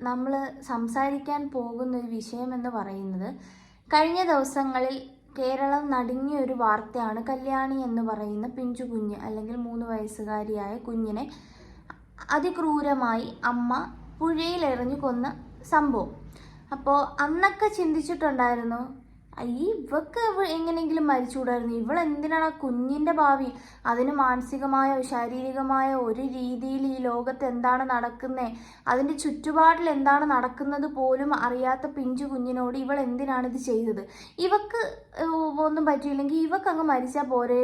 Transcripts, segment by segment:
നമ്മൾ സംസാരിക്കാൻ പോകുന്ന ഒരു വിഷയം എന്ന് പറയുന്നത്, കഴിഞ്ഞ ദിവസങ്ങളിൽ കേരളം നടുങ്ങിയ ഒരു വാർത്തയാണ് കല്യാണി എന്ന് പറയുന്ന പിഞ്ചു കുഞ്ഞ്, അല്ലെങ്കിൽ 3 വയസ്സുകാരിയായ കുഞ്ഞിനെ അതിക്രൂരമായി അമ്മ പുഴയിൽ എറിഞ്ഞു കൊന്ന സംഭവം. അപ്പോൾ അന്നൊക്കെ ചിന്തിച്ചിട്ടുണ്ടായിരുന്നു, ഇവക്ക് എങ്ങനെയെങ്കിലും മരിച്ചുകൂടായിരുന്നു, ഇവളെന്തിനാണ് കുഞ്ഞിൻ്റെ ഭാവി, അതിന് മാനസികമായ ശാരീരികമായ ഒരു രീതിയിൽ ഈ ലോകത്ത് എന്താണ് നടക്കുന്നത്, അതിൻ്റെ ചുറ്റുപാടിൽ എന്താണ് നടക്കുന്നത് പോലും അറിയാത്ത പിഞ്ചു കുഞ്ഞിനോട് ഇവൾ എന്തിനാണ് ഇത് ചെയ്തത്, ഇവക്ക് ഒന്നും പറ്റിയില്ലെങ്കിൽ ഇവക്ക് അങ്ങ് മരിച്ചാൽ പോരെ,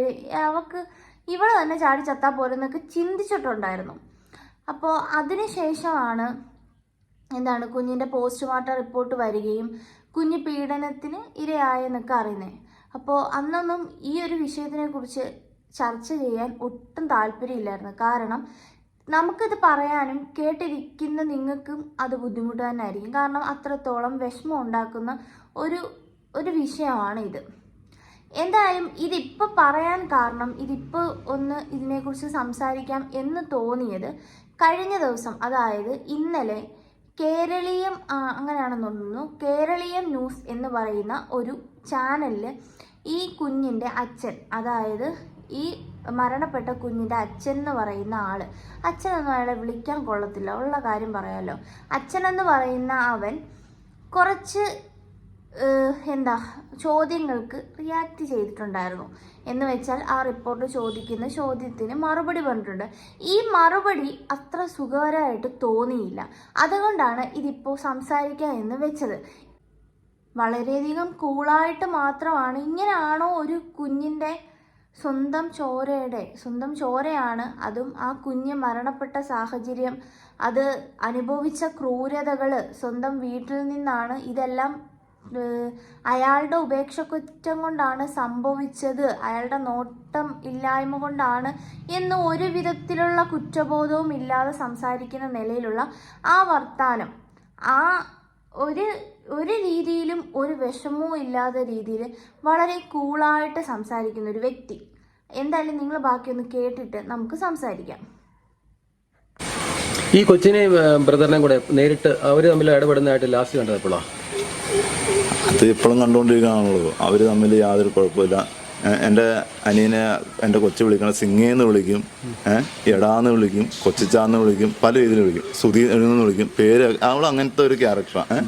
ഇവൾ തന്നെ ചാടി ചത്താൽ പോരെന്നൊക്കെ ചിന്തിച്ചിട്ടുണ്ടായിരുന്നു. അപ്പോൾ അതിനുശേഷമാണ് കുഞ്ഞിൻ്റെ പോസ്റ്റ്മോർട്ടം റിപ്പോർട്ട് വരികയും കുഞ്ഞ് പീഡനത്തിന് ഇരയായെന്നൊക്കെ അറിയുന്നത്. അപ്പോൾ അന്നൊന്നും ഈ ഒരു വിഷയത്തിനെ കുറിച്ച് ചർച്ച ചെയ്യാൻ ഒട്ടും താല്പര്യമില്ലായിരുന്നു. കാരണം നമുക്കിത് പറയാനും കേട്ടിരിക്കുന്ന നിങ്ങൾക്കും അത് ബുദ്ധിമുട്ട് തന്നെ ആയിരിക്കും. കാരണം അത്രത്തോളം വിഷമം ഉണ്ടാക്കുന്ന ഒരു വിഷയമാണ് ഇത്. എന്തായാലും ഇതിപ്പോൾ പറയാൻ കാരണം, ഇതിപ്പോൾ ഇതിനെക്കുറിച്ച് സംസാരിക്കാം എന്ന് തോന്നിയത് കഴിഞ്ഞ ദിവസം, അതായത് ഇന്നലെ കേരളീയം അങ്ങനെയാണെന്ന് തോന്നുന്നു, കേരളീയം ന്യൂസ് എന്ന് പറയുന്ന ഒരു ചാനലിൽ ഈ കുഞ്ഞിൻ്റെ അച്ഛൻ, അതായത് ഈ മരണപ്പെട്ട കുഞ്ഞിൻ്റെ അച്ഛൻ എന്ന് പറയുന്ന ആൾ, അച്ഛനൊന്നും അയാളെ വിളിക്കാൻ കൊള്ളത്തില്ല, ഉള്ള കാര്യം പറയാമല്ലോ, അച്ഛനെന്ന് പറയുന്ന അവൻ കുറച്ച് ചോദ്യങ്ങൾക്ക് റിയാക്ട് ചെയ്തിട്ടുണ്ടായിരുന്നു. എന്ന് വെച്ചാൽ ആ റിപ്പോർട്ട് ചോദിക്കുന്ന ചോദ്യത്തിന് മറുപടി പറഞ്ഞിട്ടുണ്ട്. ഈ മറുപടി അത്ര സുഖകരമായിട്ട് തോന്നിയില്ല. അതുകൊണ്ടാണ് ഇതിപ്പോൾ സംസാരിക്കാം എന്ന് വെച്ചത്. വളരെയധികം കൂളായിട്ട് മാത്രമാണ്, ഇങ്ങനെയാണോ ഒരു കുഞ്ഞിൻ്റെ സ്വന്തം ചോരയാണ്, അതും ആ കുഞ്ഞ് മരണപ്പെട്ട സാഹചര്യം, അത് അനുഭവിച്ച ക്രൂരതകൾ, സ്വന്തം വീട്ടിൽ നിന്നാണ് ഇതെല്ലാം, അയാളുടെ ഉപേക്ഷ കുറ്റം കൊണ്ടാണ് സംഭവിച്ചത്, അയാളുടെ നോട്ടം ഇല്ലായ്മ കൊണ്ടാണ് എന്ന് ഒരു വിധത്തിലുള്ള കുറ്റബോധവും ഇല്ലാതെ സംസാരിക്കുന്ന നിലയിലുള്ള ആ വർത്താനം, ആ ഒരു രീതിയിലും ഒരു വിഷമവും ഇല്ലാത്ത രീതിയിൽ വളരെ കൂളായിട്ട് സംസാരിക്കുന്ന ഒരു വ്യക്തി. എന്തായാലും നിങ്ങൾ ബാക്കിയൊന്ന് കേട്ടിട്ട് നമുക്ക് സംസാരിക്കാം. ഈ കൊച്ചിനെയും ബ്രദറിനെയും കൂടെ നേരിട്ട് അവർ തമ്മിൽ ഇടപെടുന്നതായിട്ട് ലാസ്റ്റ് കണ്ടപ്പോഴാണ് അത് ഇപ്പോഴും കണ്ടുകൊണ്ടിരിക്കുകയാണുള്ളത്. അവർ തമ്മിൽ യാതൊരു കുഴപ്പമില്ല. എൻ്റെ അനിയനെ എൻ്റെ കൊച്ചു വിളിക്കണം, സിംഗേന്ന് വിളിക്കും, എടാന്ന് വിളിക്കും, കൊച്ചിച്ചാന്ന് വിളിക്കും, പല രീതിയിൽ വിളിക്കും, സുധീ എന്ന് വിളിക്കും, പേര് അവൾ അങ്ങനത്തെ ഒരു ക്യാരക്ടറാണ്.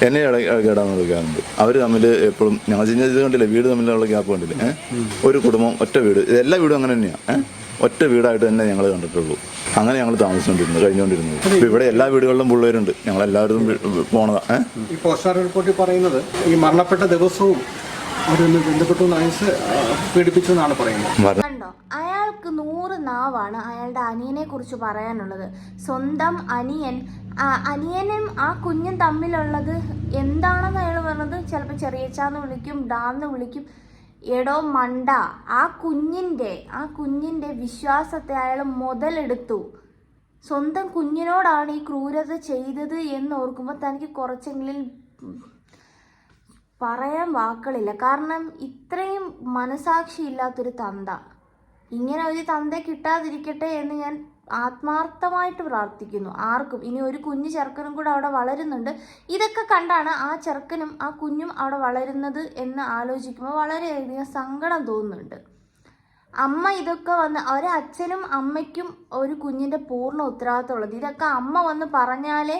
എന്നെ ഇടയ്ക്കിടാന്ന് വിളിക്കാറുണ്ട്. അവർ തമ്മിൽ എപ്പോഴും ഞങ്ങൾ ഇത് കണ്ടില്ലേ, വീട് തമ്മിലുള്ള ഗ്യാപ്പ് കണ്ടില്ലേ, ഒരു കുടുംബം ഒറ്റ വീട്, എല്ലാ വീടും അങ്ങനെ തന്നെയാണ്, ഒറ്റ വീടായിട്ട് തന്നെ ഞങ്ങൾ കണ്ടിട്ടുള്ളൂ. അങ്ങനെ ഞങ്ങൾ കഴിഞ്ഞുകൊണ്ടിരുന്നത്. ഇപ്പം ഇവിടെ എല്ലാ വീടുകളിലും പിള്ളേരുണ്ട്, ഞങ്ങളെല്ലാവരും പോണതാ. ഈ പോസ്റ്റ്മോർട്ടം റിപ്പോർട്ടിൽ പറയുന്നത് ഈ മരണപ്പെട്ട ദിവസവും അവരൊന്ന് ബന്ധപ്പെട്ടു പീഡിപ്പിച്ചു എന്നാണ് പറയുന്നത്. കണ്ടോ, അയാൾക്ക് 100 നാവാണ് അയാളുടെ അനിയനെ കുറിച്ച് പറയാനുള്ളത്. സ്വന്തം അനിയനും ആ കുഞ്ഞും തമ്മിലുള്ളത് എന്താണെന്ന് അയാൾ പറഞ്ഞത്, ചിലപ്പോൾ ചെറിയച്ചാന്ന് വിളിക്കും, ഡാന്ന് വിളിക്കും. എടോ മണ്ട, ആ കുഞ്ഞിൻ്റെ വിശ്വാസത്തെ അയാൾ മുതലെടുത്തു. സ്വന്തം കുഞ്ഞിനോടാണ് ഈ ക്രൂരത ചെയ്തത് എന്ന് ഓർക്കുമ്പോൾ തനിക്ക് കുറച്ചെങ്കിലും പറയാൻ വാക്കുകളില്ല. കാരണം ഇത്രയും മനസാക്ഷി ഇല്ലാത്തൊരു തന്ത, ഇങ്ങനെ ഒരു തന്ത കിട്ടാതിരിക്കട്ടെ എന്ന് ഞാൻ ആത്മാർത്ഥമായിട്ട് പ്രാർത്ഥിക്കുന്നു. ആർക്കും ഇനി ഒരു കുഞ്ഞു ചെറുക്കനും കൂടെ അവിടെ വളരുന്നുണ്ട്. ഇതൊക്കെ കണ്ടാണ് ആ ചെറുക്കനും ആ കുഞ്ഞും അവിടെ വളരുന്നത് എന്ന് ആലോചിക്കുമ്പോൾ വളരെയധികം സങ്കടം തോന്നുന്നുണ്ട്. അമ്മ ഇതൊക്കെ ഒരച്ഛനും അമ്മയ്ക്കും ഒരു കുഞ്ഞിൻ്റെ പൂർണ്ണ ഉത്തരവാദിത്തമുള്ളത്. ഇതൊക്കെ അമ്മ വന്ന് പറഞ്ഞാലേ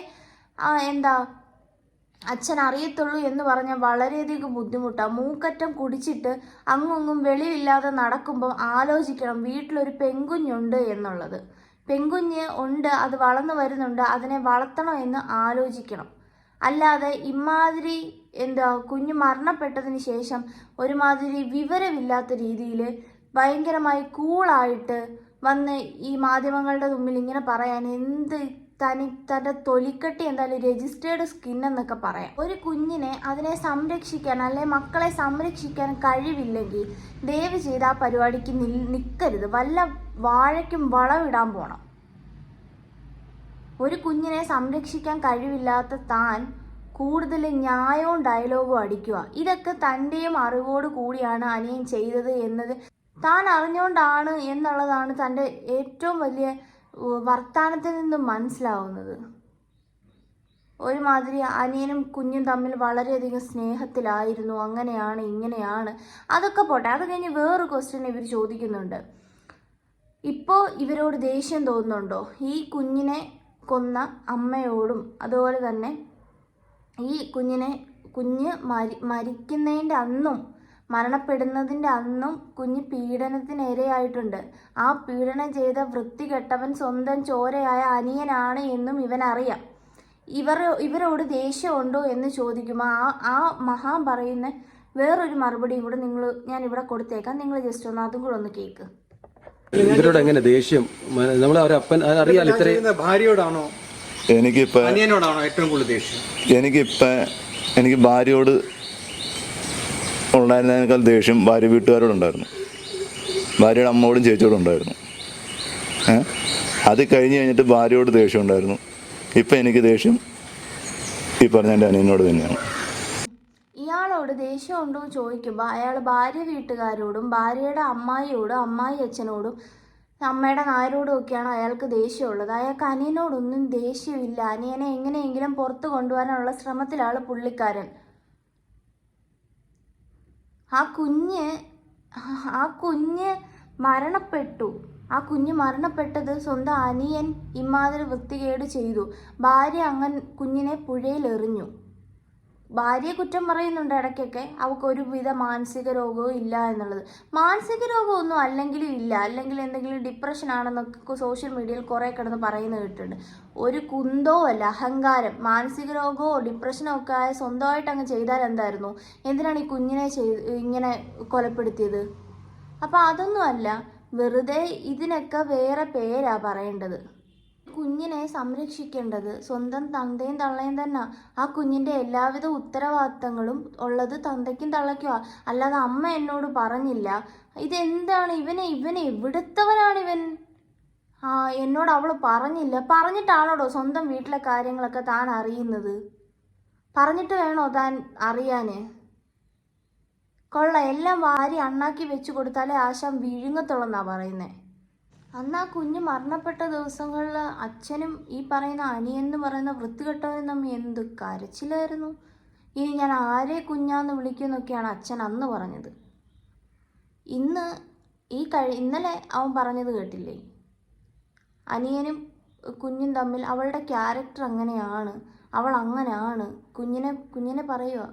അച്ഛൻ അറിയത്തുള്ളൂ എന്ന് പറഞ്ഞാൽ വളരെയധികം ബുദ്ധിമുട്ടാണ്. മൂക്കറ്റം കുടിച്ചിട്ട് അങ്ങും വെളിവില്ലാതെ നടക്കുമ്പോൾ ആലോചിക്കണം വീട്ടിലൊരു പെൺകുഞ്ഞുണ്ട് എന്നുള്ളത്. പെൺകുഞ്ഞ് ഉണ്ട്, അത് വളർന്നു വരുന്നുണ്ട്, അതിനെ വളർത്തണം എന്ന് ആലോചിക്കണം. അല്ലാതെ ഇമാതിരി കുഞ്ഞ് മരണപ്പെട്ടതിന് ശേഷം ഒരുമാതിരി വിവരമില്ലാത്ത രീതിയിൽ ഭയങ്കരമായി കൂളായിട്ട് വന്ന് ഈ മാധ്യമങ്ങളുടെ മുമ്പിൽ ഇങ്ങനെ പറയാൻ തൻ്റെ തൊലിക്കട്ടി എന്തായാലും രജിസ്റ്റേർഡ് സ്കിൻ എന്നൊക്കെ പറയാം. ഒരു കുഞ്ഞിനെ അതിനെ സംരക്ഷിക്കാൻ അല്ലെ മക്കളെ സംരക്ഷിക്കാൻ കഴിവില്ലെങ്കിൽ ദയവ് ചെയ്ത് ആ പരിപാടിക്ക് നിൽക്കരുത്. വല്ല വാഴയ്ക്കും വളമിടാൻ പോണം. ഒരു കുഞ്ഞിനെ സംരക്ഷിക്കാൻ കഴിവില്ലാത്ത താൻ കൂടുതൽ ന്യായവും ഡയലോഗും അടിക്കുക. ഇതൊക്കെ തൻ്റെയും അറിവോട് കൂടിയാണ് അനിയൻ ചെയ്തത് എന്നത് താൻ അറിഞ്ഞുകൊണ്ടാണ് എന്നുള്ളതാണ് തൻ്റെ ഏറ്റവും വലിയ വർത്താനത്തിൽ നിന്നും മനസ്സിലാവുന്നത്. ഒരുമാതിരി അനിയനും കുഞ്ഞും തമ്മിൽ വളരെയധികം സ്നേഹത്തിലായിരുന്നു, അങ്ങനെയാണ് ഇങ്ങനെയാണ്. അതൊക്കെ പോട്ടെ. അത് കഴിഞ്ഞ് വേറൊരു ക്വസ്റ്റ്യൻ ഇവർ ചോദിക്കുന്നുണ്ട്. ഇപ്പോൾ ഇവരോട് ദേഷ്യം തോന്നുന്നുണ്ടോ ഈ കുഞ്ഞിനെ കൊന്ന അമ്മയോടും? അതുപോലെ തന്നെ ഈ കുഞ്ഞ് മരിക്കുന്നതിൻ്റെ അന്നും മരണപ്പെടുന്നതിൻ്റെ അന്നും കുഞ്ഞ് പീഡനത്തിന് ഇരയായിട്ടുണ്ട്. ആ പീഡനം ചെയ്ത വൃത്തികെട്ടവൻ സ്വന്തം ചോരയായ അനിയനാണ് എന്നും ഇവനറിയാം. ഇവരോട് ദേഷ്യമുണ്ടോ എന്ന് ചോദിക്കുമ്പോൾ ആ മഹാൻ പറയുന്ന വേറൊരു മറുപടിയും കൂടെ ഞാനിവിടെ കൊടുത്തേക്കാം. നിങ്ങൾ ജസ്റ്റ് ഒന്ന് അതും കൂടെ ഒന്ന് കേൾക്ക്. ഇവരോട് എങ്ങനെ ദേഷ്യം? നമ്മൾ അവരപ്പൻ അറിയാലോ. ഇത്രയും ഭാര്യയോടാണോ എനിക്കിപ്പോൾ അനിയനോടാണോ ഏറ്റവും കൂടുതൽ ദേഷ്യം? എനിക്ക് ഭാര്യയോട് ഉണ്ടായിരുന്നതിനേക്കാൾ ദേഷ്യം ഭാര്യ വീട്ടുകാരോടുണ്ടായിരുന്നു. ഭാര്യയുടെ അമ്മയോടും ചേച്ചിയോടും ഉണ്ടായിരുന്നു. അത് കഴിഞ്ഞിട്ട് ഭാര്യയോട് ദേഷ്യം ഉണ്ടായിരുന്നു. ഇപ്പം എനിക്ക് ദേഷ്യം ഈ പറഞ്ഞ എൻ്റെ അനിയനോട് തന്നെയാണ്. ഇയാളോട് ദേഷ്യമുണ്ടോ എന്ന് ചോദിക്കുമ്പോൾ അയാൾ ഭാര്യ വീട്ടുകാരോടും ഭാര്യയുടെ അമ്മായിയോടും അമ്മായി അച്ഛനോടും അമ്മയുടെ നായരോടും ഒക്കെയാണ് അയാൾക്ക് ദേഷ്യമുള്ളത്. അയാൾക്ക് അനിയനോടൊന്നും ദേഷ്യമില്ല. അനിയനെ എങ്ങനെയെങ്കിലും പുറത്ത് കൊണ്ടുവരാനുള്ള ശ്രമത്തിലാണ് പുള്ളിക്കാരൻ. ആ കുഞ്ഞ് മരണപ്പെട്ടു. ആ കുഞ്ഞ് മരണപ്പെട്ടത് സ്വന്തം അനിയൻ ഇമാതിരി വൃത്തികേട് ചെയ്തു. ഭാര്യ കുഞ്ഞിനെ പുഴയിൽ എറിഞ്ഞു. ഭാര്യയെ കുറ്റം പറയുന്നുണ്ട് ഇടയ്ക്കൊക്കെ, അവൾക്ക് ഒരുവിധ മാനസിക രോഗവും ഇല്ല എന്നുള്ളത്. മാനസിക രോഗമൊന്നും അല്ലെങ്കിലും ഇല്ല, അല്ലെങ്കിൽ എന്തെങ്കിലും ഡിപ്രഷൻ ആണെന്നൊക്കെ സോഷ്യൽ മീഡിയയിൽ കുറേ കിടന്ന് പറയുന്നത് കേട്ടിട്ടുണ്ട്. ഒരു കുന്തോ അല്ല, അഹങ്കാരം. മാനസിക രോഗമോ ഡിപ്രഷനോ ഒക്കെ ആയ സ്വന്തമായിട്ട് അങ്ങ് ചെയ്താൽ എന്തായിരുന്നു? എന്തിനാണ് ഈ കുഞ്ഞിനെ ഇങ്ങനെ കൊലപ്പെടുത്തിയത്? അപ്പം അതൊന്നുമല്ല, വെറുതെ ഇതിനൊക്കെ വേറെ പേരാ പറയേണ്ടത്. കുഞ്ഞിനെ സംരക്ഷിക്കേണ്ടത് സ്വന്തം തന്തയും തള്ളയും തന്നെ. ആ കുഞ്ഞിൻ്റെ എല്ലാവിധ ഉത്തരവാദിത്തങ്ങളും ഉള്ളത് തന്തയ്ക്കും തള്ളയ്ക്കുമാ. അല്ലാതെ അമ്മ എന്നോട് പറഞ്ഞില്ല. ഇതെന്താണ് ഇവൻ എവിടുത്തവനാണിവൻ? എന്നോട് അവൾ പറഞ്ഞില്ല. പറഞ്ഞിട്ടാണോടോ സ്വന്തം വീട്ടിലെ കാര്യങ്ങളൊക്കെ താൻ അറിയുന്നത്? പറഞ്ഞിട്ട് വേണോ താൻ അറിയാൻ? കൊള്ള, എല്ലാം വാരി അണ്ണാക്കി വെച്ച് കൊടുത്താലേ ആശാൻ വിഴുങ്ങത്തുള്ളെന്നാ പറയുന്നത്. അന്ന് ആ കുഞ്ഞ് മരണപ്പെട്ട ദിവസങ്ങളിൽ അച്ഛനും ഈ പറയുന്ന അനിയെന്ന് പറയുന്ന വൃത്തികെട്ടവനും തമ്മിൽ എന്ത് കരച്ചിലായിരുന്നു. ഇനി ഞാൻ ആരെ കുഞ്ഞാന്ന് വിളിക്കുമെന്നൊക്കെയാണ് അച്ഛൻ അന്ന് പറഞ്ഞത്. ഇന്നലെ അവൻ പറഞ്ഞത് കേട്ടില്ലേ? അനിയനും കുഞ്ഞും തമ്മിൽ അവളുടെ ക്യാരക്ടർ അങ്ങനെയാണ്, അവൾ അങ്ങനെയാണ്. കുഞ്ഞിനെ പറയുക.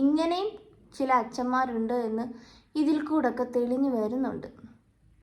ഇങ്ങനെയും ചില അച്ഛന്മാരുണ്ട് എന്ന് ഇതിൽ കൂടെയൊക്കെ തെളിഞ്ഞു വരുന്നുണ്ട്.